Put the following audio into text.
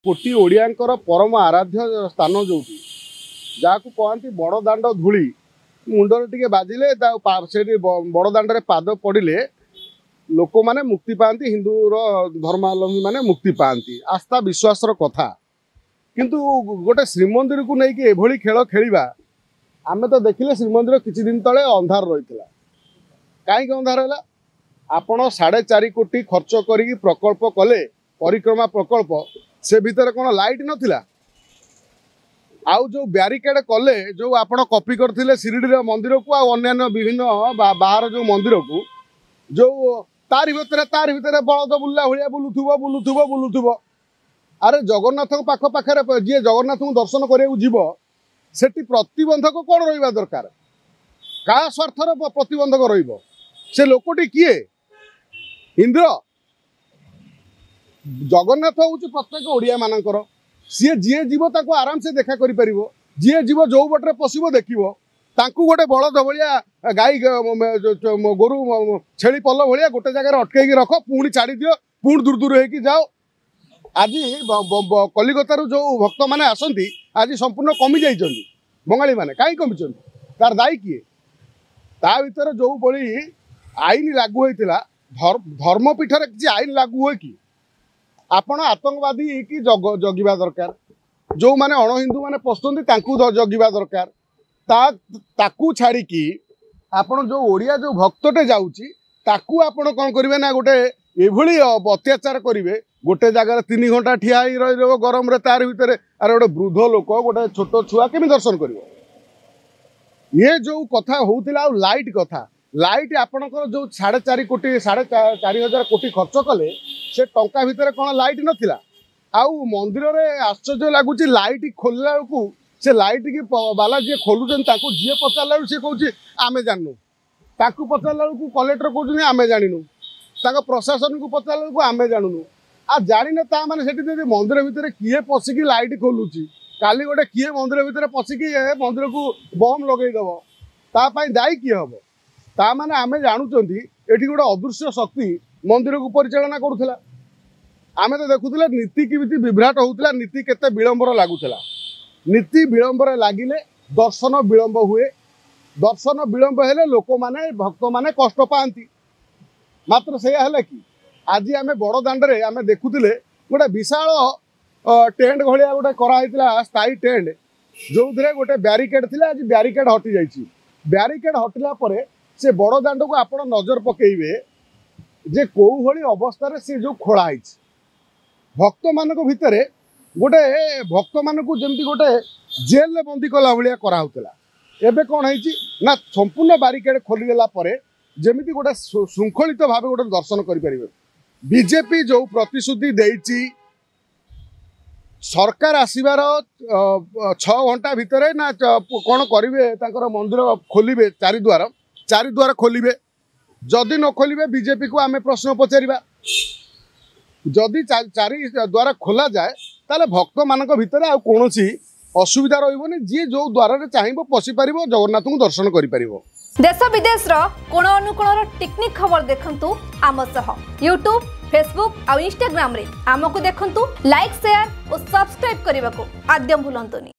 कोटी ओडियांकर परम आराध्य स्थान जो जहाँ कहती बड़ दाण्ड धूली मुंडर टे बाजिले बड़ दाण्ड पाद पड़े लोक मैंने मुक्ति पाती हिंदूर धर्मावलम्बी मैंने मुक्ति पाती आस्था विश्वास कथा किंतु गोटे श्रीमंदिर को लेकिन एभली खेल खेलिबा आम तो देखिले श्रीमंदिर किछि दिन तले अंधार रही कहीं अंधार है आपण 4.5 कोटी खर्च करी प्रकल्प कले परिक्रमा प्रकल्प से भितर कौन लाइट नथिला आउ जो ब्यारिकेड कले जो आपण कॉपी करथिले शिरडी मंदिर को अन्य विभिन्न बाहर जो मंदिर को जो तार भितर बलद बुल्ला भाया बुलुथुब अरे जगन्नाथ पाख पाखे जी जगन्नाथ को दर्शन करने जीव सेठी प्रतिबंधक कौन रहा दरकार क्या स्वार्थर प्रतिबंधक रे लोकटी किए इंद्र जगन्नाथ हूँ प्रत्येक ओडिया मानकर सी जी जीव आराम से देखा कर जी जीव जो बटे पशु देखो तांकू गोटे बलद भाया गाई गोरु छेली पल भाया गोटे जगह अटकई रख पुणी छाड़ी दियो पुणी दूर दूर हो जाओ आज कलिकतार जो भक्त मैंने आसती आज संपूर्ण कमी जा बंगाली मैंने कहीं कमी तार दायी किए ता भर जो बड़ी आईन लागू होता धर्मपीठर किसी आईन लागू हुए कि आपण आतंकवादी कि जगिबा दरकार जो माने अण हिंदू माने पसंद जगिबा दरकार ताकू छाड़ी कि आपण जो ओडिया जो भक्तटे जाउची ताकू आपण कौन करेंगे ना गोटे एभली अत्याचार करेंगे गोटे जगार 3 घंटा ठिया रही गरम रे तार भितर अरे गोटे वृद्ध लोक गोटे छोट छुआ केमी दर्शन कर ये जो कथा होउतिला लाइट कथा लाइट आपणकर जो 4.5 कोटी 4.5 कोटी खर्च कले से टंका भितर कौन लाइट नथिला आउ मंदिर रे आश्चर्य लगुच लाइट खोलला को से लाइट की बाला जी खोलुचन ताको जी पचारला से कहूँ आमे जाननु ताकू पचारला को कलेक्टर कहते आमे जानिनु ताको प्रशासन को पचारला को आमे जानूनु आ जाने ता माने सेठी मंदिर भितर किए पशिकी लाइट खोलुची काली गोटे किए मंदिर भितर पशिकी मंदिर को बम लगेदेव तापाई दायी किए हम ता माने आमे जानुचंती एठी गोटे अदृश्य शक्ति मंदिर को परिचालना करुला आमे तो देखुले नीति किमिति विभ्राट होउतला नीति केते विलंबर लागुला नीति विलंबर लागिले दर्शन विलंब हुए दर्शन विलंब हेले लोक माने भक्त माने कष्ट पाती मात्र से है कि आज आम बड़ दाण्डे आम देखुले गोटे विशाल टेंट भाया गोटे कराइला स्थायी टेंट जो थे गोटे ब्यारिकेड थी आज ब्यारिकेड हटि जाइए ब्यारिकेड हटिला परे से बड़ दाण्ड को आप नजर पकेबे जे कौ भली अवस्था सी जो खोलाई भक्त मान भितर गोटे भक्त मान जमी गोटे जेल में बंदी कला भाया कराला एवं कौन है संपूर्ण ब्यारिकेड खोलीदेला जमी गोटे श्रृंखलित भाव गोटे दर्शन करें बीजेपी जो प्रतिश्रुति देती सरकार आसबार 6 घंटा भितर ना कौन करेंगे मंदिर खोलिबे 4 द्वार खोलिबे जदि न खोलिबे बीजेपी को आमे प्रश्न पचारिबा जदि 4 द्वार खोला जाए ताले भक्त मानक भितर आ कोनोसी असुविधा रहिबोनी जी जो द्वार चाहिए पशि पारिबो जगन्नाथ को दर्शन करि पारिबो। देश विदेश कोण अनुकोणर टेक्निक खबर देखंतु आम सह यूट्यूब फेसबुक और इंस्टाग्राम रे आमको देखंतु लाइक शेयर और सब्सक्राइब करने को आद्यम भूलंतुनी।